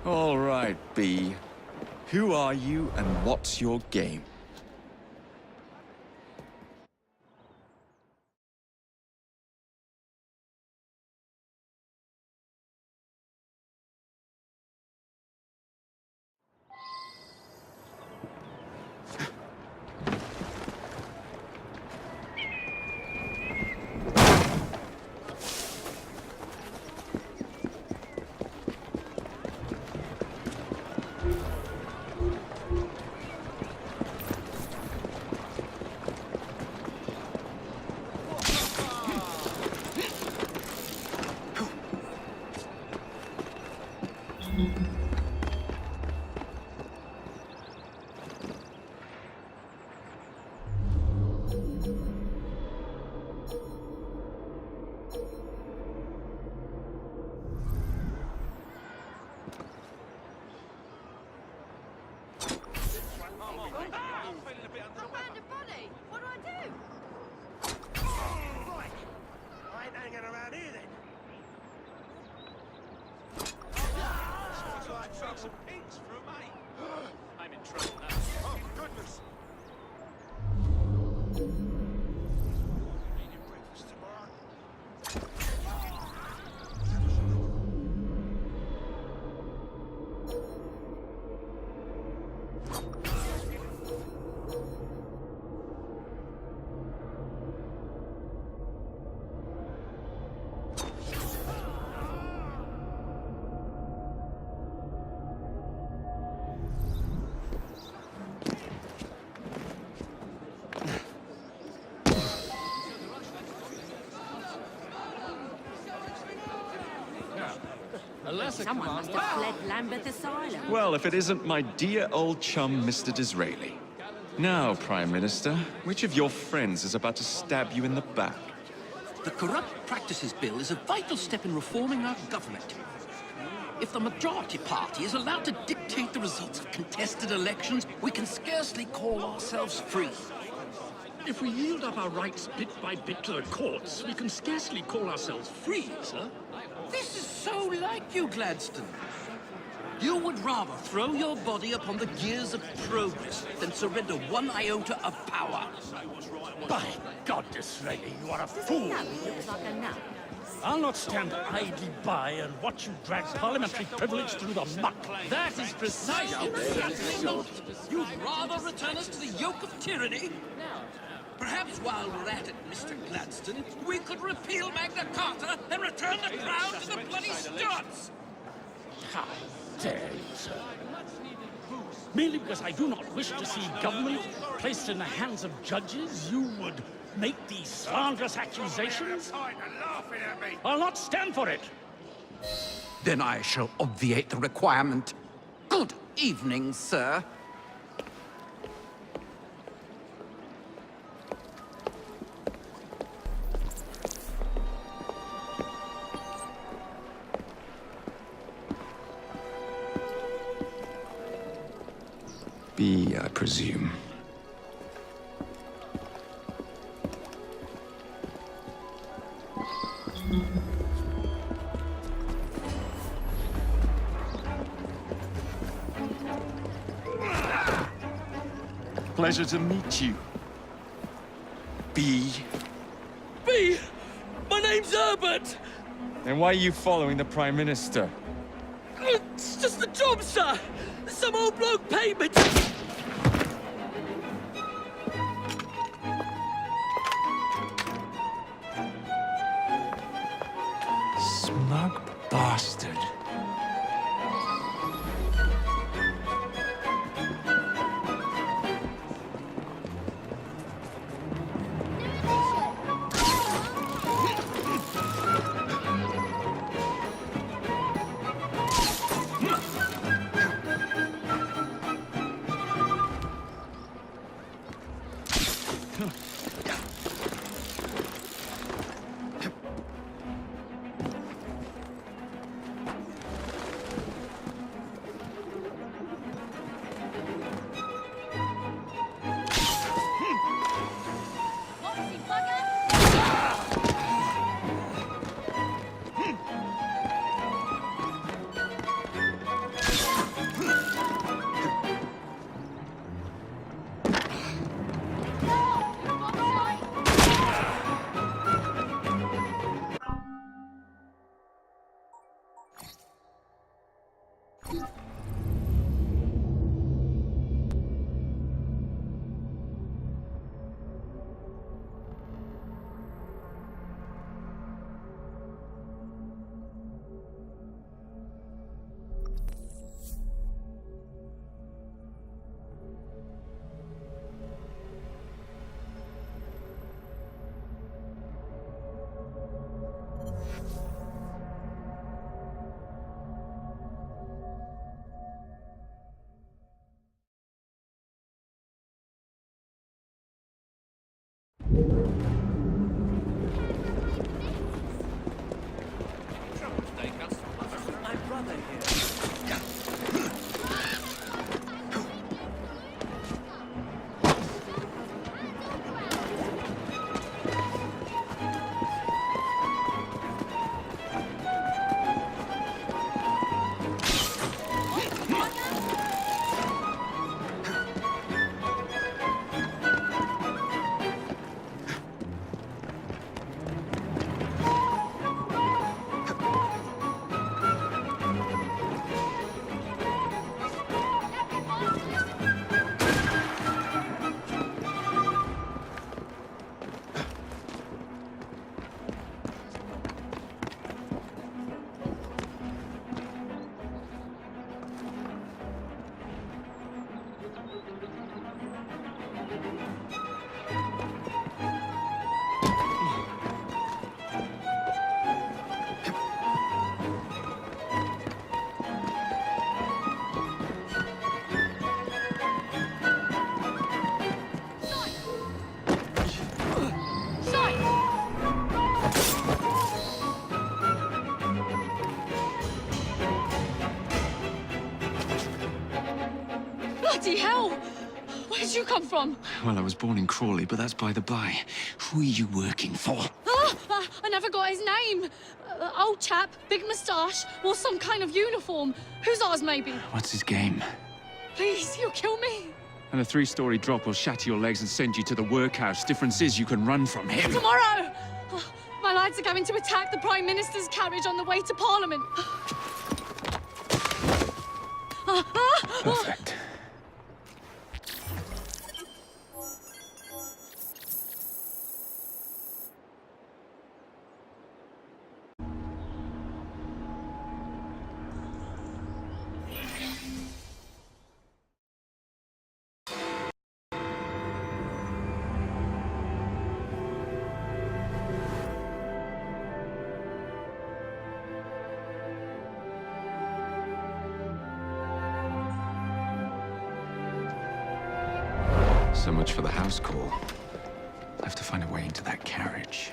All right, B. Who are you and what's your game? Someone must have fled Lambeth Asylum. Well, if it isn't my dear old chum, Mr. Disraeli. Now, Prime Minister, which of your friends is about to stab you in the back? The Corrupt Practices Bill is a vital step in reforming our government. If the majority party is allowed to dictate the results of contested elections, we can scarcely call ourselves free. If we yield up our rights bit by bit to the courts, we can scarcely call ourselves free, sir. This is so like you, Gladstone. You would rather throw your body upon the gears of progress than surrender one iota of power. By God, Disraeli, you are a fool! No, he looks like a nut. I'll not stand idly by and watch you drag parliamentary privilege through the muck. That is precisely the You'd rather return us to the yoke of tyranny? Perhaps while we're at it, Mr. Gladstone, we could repeal Magna Carta and return the crown to the bloody Stuarts! How dare you, sir? Merely because I do not wish to see government placed in the hands of judges, you would make these slanderous accusations? I'll not stand for it! Then I shall obviate the requirement. Good evening, sir. B, I presume. Pleasure to meet you. B. B! My name's Herbert! And why are you following the Prime Minister? It's just the job, sir! Some old bloke paid me Smug bastard. My brother here. Bloody hell! Where'd you come from? Well, I was born in Crawley, but that's by the by. Who are you working for? I never got his name. Old chap, big moustache, wore some kind of uniform. Who's ours, maybe? What's his game? Please, you'll kill me. And a 3-story drop will shatter your legs and send you to the workhouse. Difference is you can run from him. Tomorrow! My lads are going to attack the Prime Minister's carriage on the way to Parliament. Perfect. So much for the house call. I have to find a way into that carriage.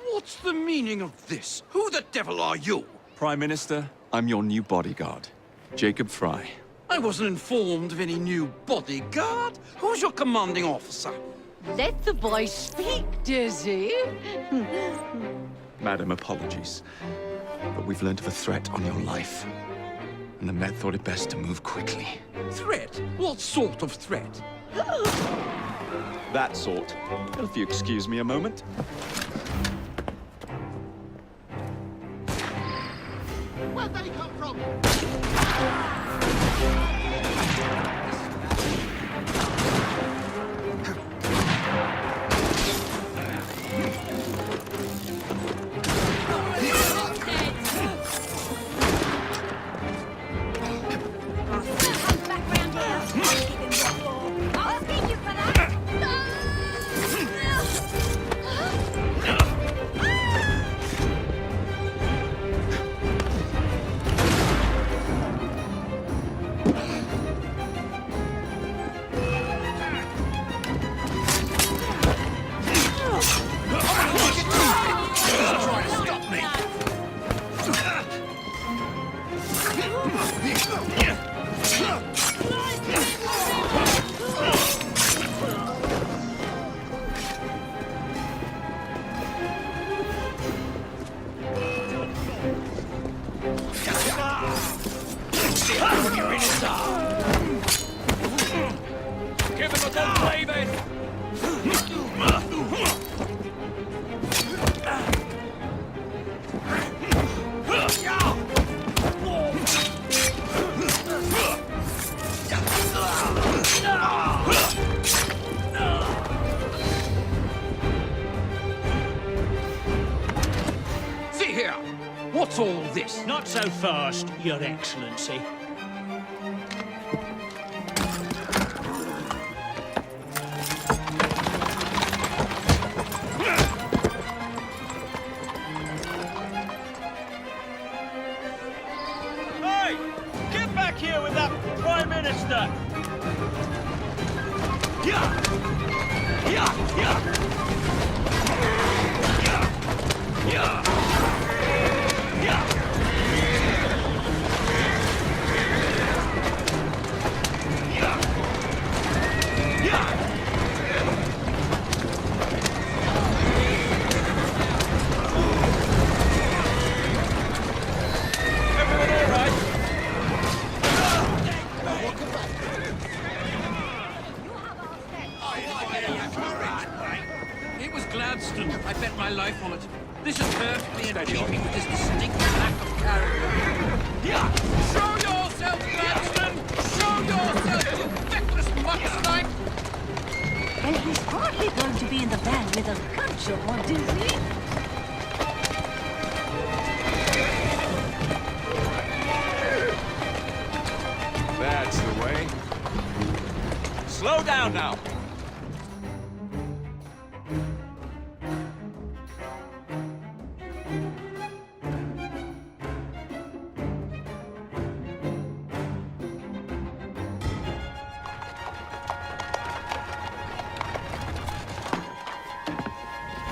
What's the meaning of this? Who the devil are you? Prime Minister, I'm your new bodyguard, Jacob Fry. I wasn't informed of any new bodyguard. Who's your commanding officer? Let the boy speak, Dizzy. Madam, apologies. But we've learned of a threat on your life. And the Met thought it best to move quickly. Threat? What sort of threat? That sort. If you excuse me a moment. Where'd they come from? Minister! Give him a good blaming! See here! What's all this? Not so fast, Your Excellency. Hey! Get back here with that Prime Minister! Yeah! Yeah! Yeah! Yeah! Yeah! It was Gladstone. I bet my life on it. This is perfectly in keeping with his distinct lack of character. Yeah! Show yourself, Gladstone! Show yourself, you feckless muckstein! Well, he's hardly going to be in the van with a gunshot, is he? That's the way. Slow down now.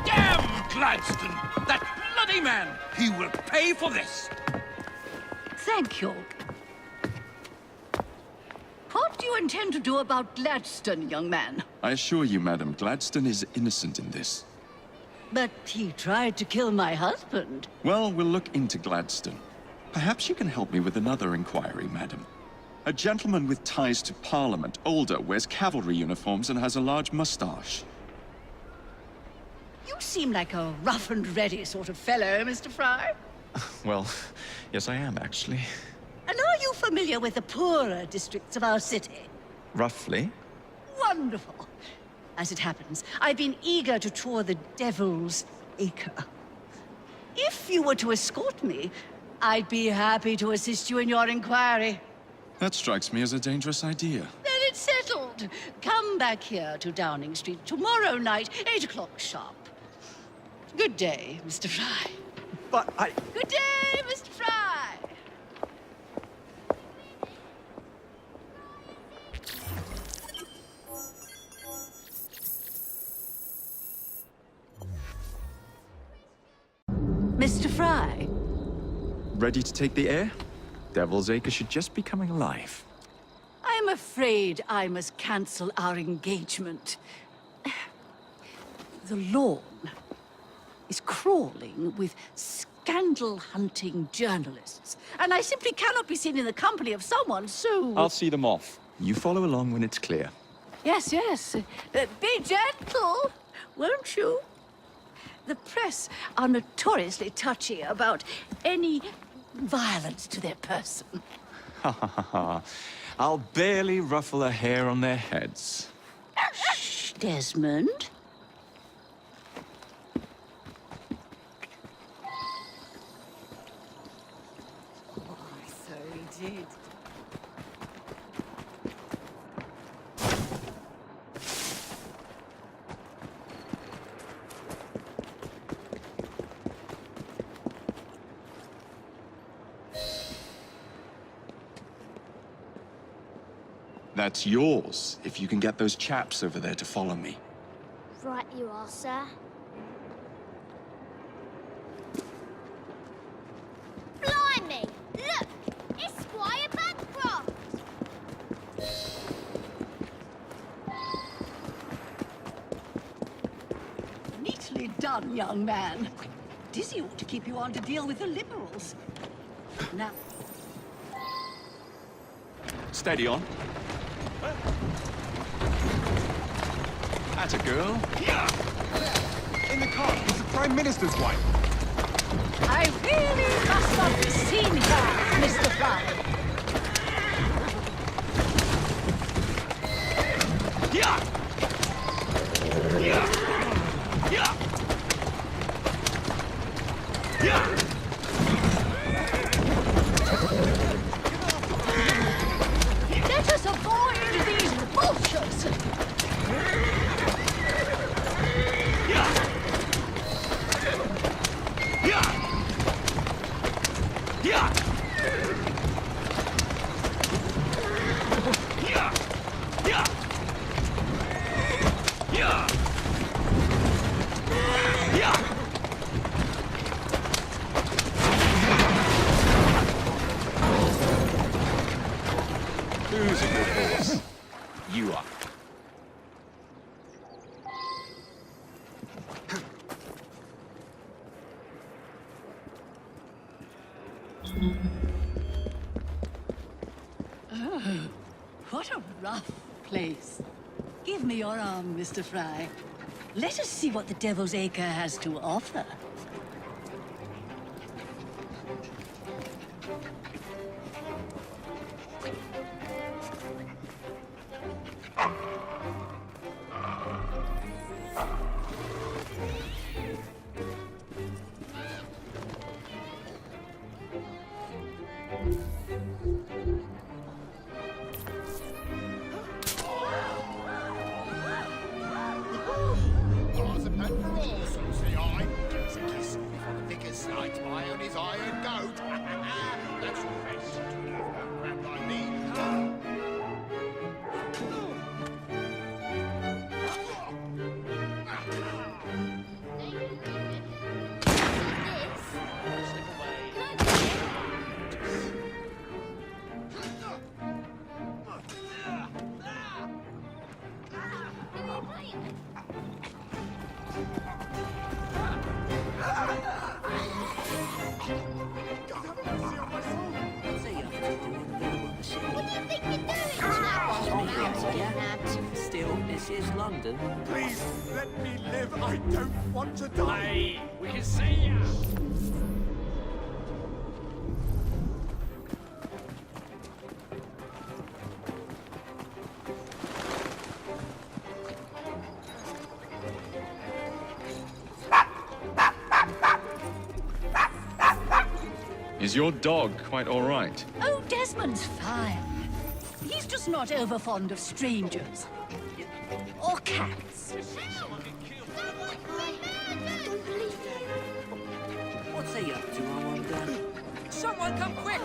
Damn Gladstone! That bloody man! He will pay for this! Thank you. What do you intend to do about Gladstone, young man? I assure you, Madam, Gladstone is innocent in this. But he tried to kill my husband. Well, we'll look into Gladstone. Perhaps you can help me with another inquiry, Madam. A gentleman with ties to Parliament, older, wears cavalry uniforms and has a large mustache. You seem like a rough and ready sort of fellow, Mr. Fry. Well, yes I am, actually. And are you familiar with the poorer districts of our city? Roughly. Wonderful. As it happens, I've been eager to tour the Devil's Acre. If you were to escort me, I'd be happy to assist you in your inquiry. That strikes me as a dangerous idea. Then it's settled. Come back here to Downing Street tomorrow night, 8 o'clock sharp. Good day, Mr. Fry. But I... Good day, Mr. Fry. Mr. Fry. Ready to take the air? Devil's Acre should just be coming alive. I'm afraid I must cancel our engagement. The lawn is crawling with scandal-hunting journalists, and I simply cannot be seen in the company of someone so... I'll see them off. You follow along when it's clear. Yes, yes. Be gentle, won't you? The press are notoriously touchy about any violence to their person. Ha ha ha ha. I'll barely ruffle a hair on their heads. Shh, Desmond. So he did. That's yours, if you can get those chaps over there to follow me. Right you are, sir. Blimey! Look! It's Squire Bancroft! Neatly done, young man. Dizzy ought to keep you on to deal with the Liberals. Now... Steady on. Atta girl. In the car, it's the Prime Minister's wife. I really must not be seen here, Mr. Fry. Let us avoid these vultures. Who's a good horse? You are. What a rough place. Give me your arm, Mr. Fry. Let us see what the Devil's Acre has to offer. Bars a pen for all, so say I. It's a kiss for the vicar's slight eye on his iron goat. That's fresh. Crap like me. What do you think you're doing, chap? Still, this is London. Please, let me live. I don't want to die. Hey, we can see ya! Is your dog quite all right? Oh, Desmond's fine. He's just not over fond of strangers. Or cats. What's he up to, I wonder? Someone come quick!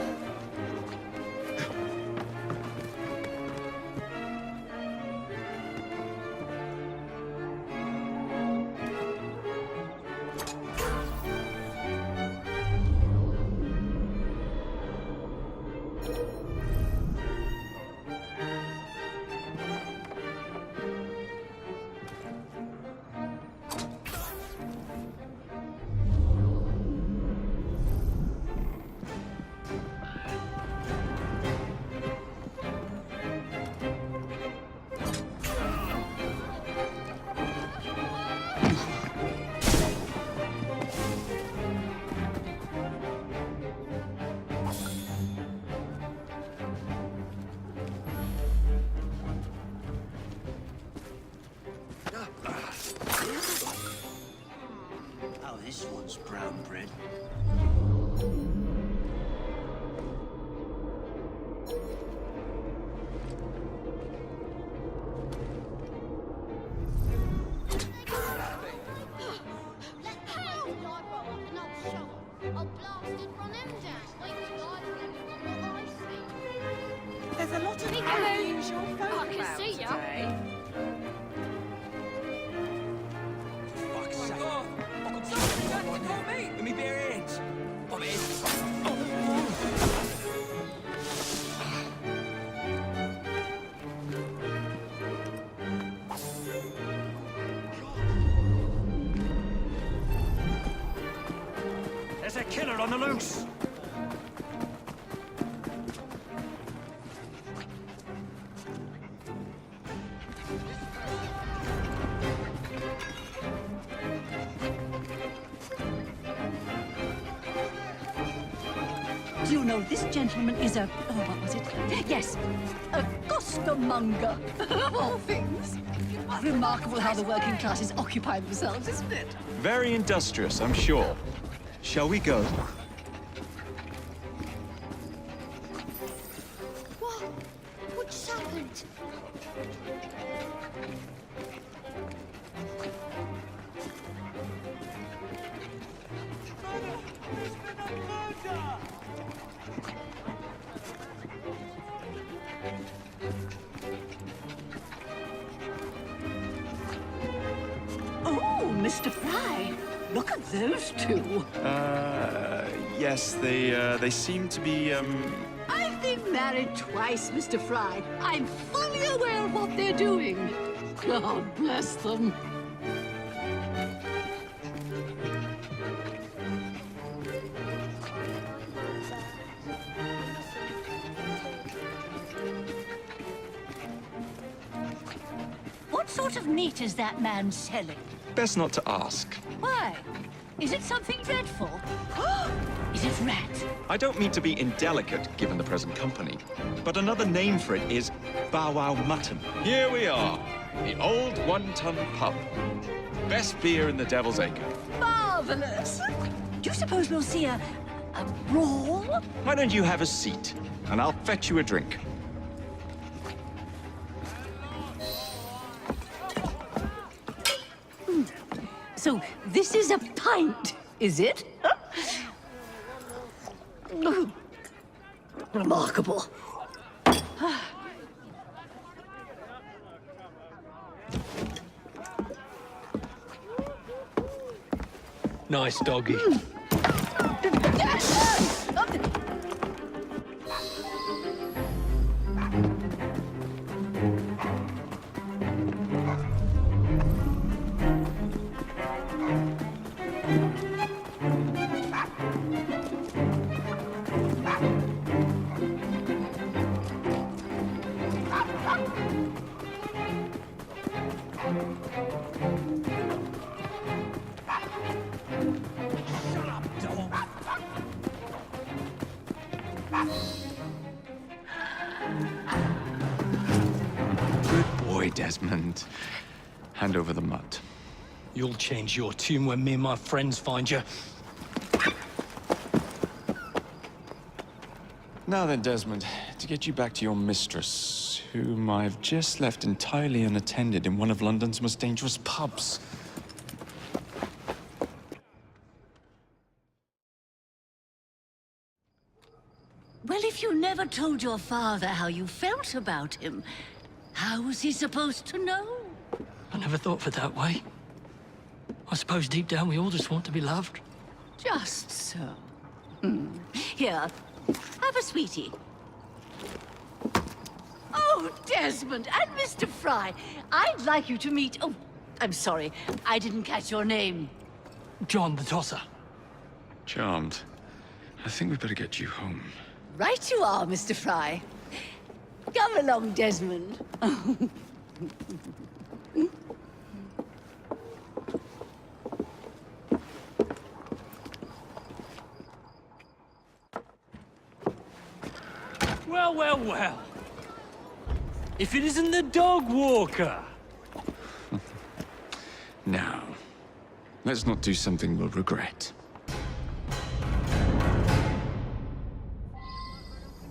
Oh, this one's brown bread. There's a lot of unusual folk I can about see ya. today. Fuck's sake. Somebody got to call me. Let me bare hands. Come in. There's a killer on the loose! no, this gentleman is a... Oh, what was it? Yes, a costermonger, of all things. Remarkable how the working classes occupy themselves, isn't it? Very industrious, I'm sure. Shall we go? What? What just happened? Oh, Mr. Fry, look at those two. Yes, they seem to be, I've been married twice, Mr. Fry. I'm fully aware of what they're doing. God bless them. What sort of meat is that man selling? Best not to ask. Why? Is it something dreadful? Is it rat? I don't mean to be indelicate, given the present company, but another name for it is Bow Wow Mutton. Here we are, the old one-ton pub. Best beer in the Devil's Acre. Marvelous! Do you suppose we'll see a brawl? Why don't you have a seat, and I'll fetch you a drink. So this is a pint, is it? Remarkable. Nice doggy. Good boy, Desmond. Hand over the mutt. You'll change your tune when me and my friends find you. Now then, Desmond, to get you back to your mistress, whom I've just left entirely unattended in one of London's most dangerous pubs. Well, if you never told your father how you felt about him, how was he supposed to know? I never thought of it that way. I suppose deep down we all just want to be loved. Just so. Here, have a sweetie. Oh, Desmond and Mr. Fry, I'd like you to meet... Oh, I'm sorry, I didn't catch your name. John the Tosser. Charmed. I think we better get you home. Right you are, Mr. Fry. Come along, Desmond. Well, well, well. If it isn't the dog walker. Now, let's not do something we'll regret.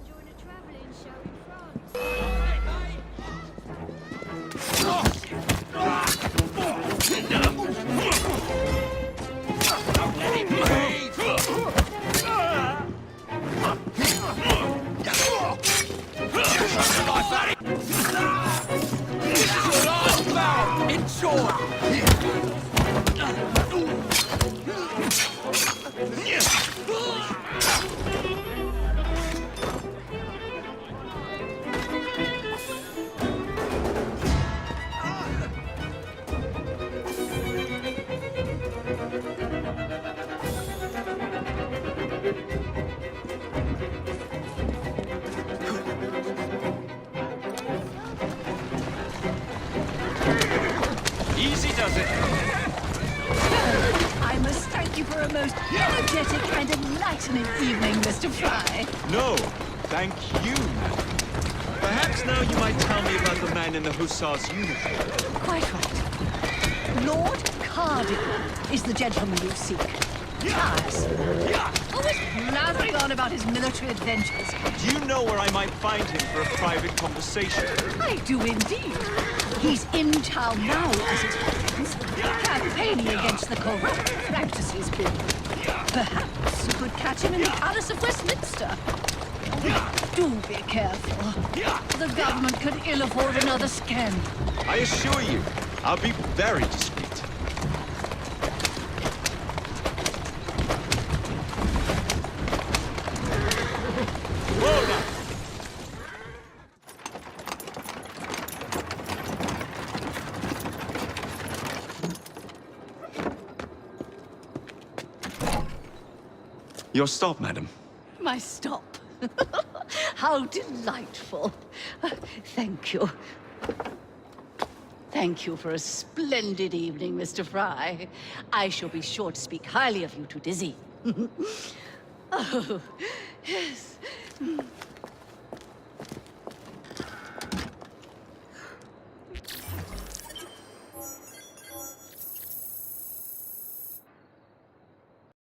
Join a travelling show in France. Easy does it. I must thank you for a most energetic and enlightening evening, Mr. Fry. No, thank you, madam. Perhaps now you might tell me about the man in the hussar's uniform. Quite right. Lord Cardigan is the gentleman you seek. Tiresome. Always blathering on about his military adventures. Do you know where I might find him for a private conversation? I do indeed. He's in town now, as it happens, campaigning against the Corrupt Practices Bill. Perhaps you could catch him in the Palace of Westminster. Do be careful. The government could ill afford another scandal. I assure you, I'll be very discreet. Whoa now! Your stop, madam. My stop. How delightful. Thank you. Thank you for a splendid evening, Mr. Fry. I shall be sure to speak highly of you to Dizzy. Oh, yes.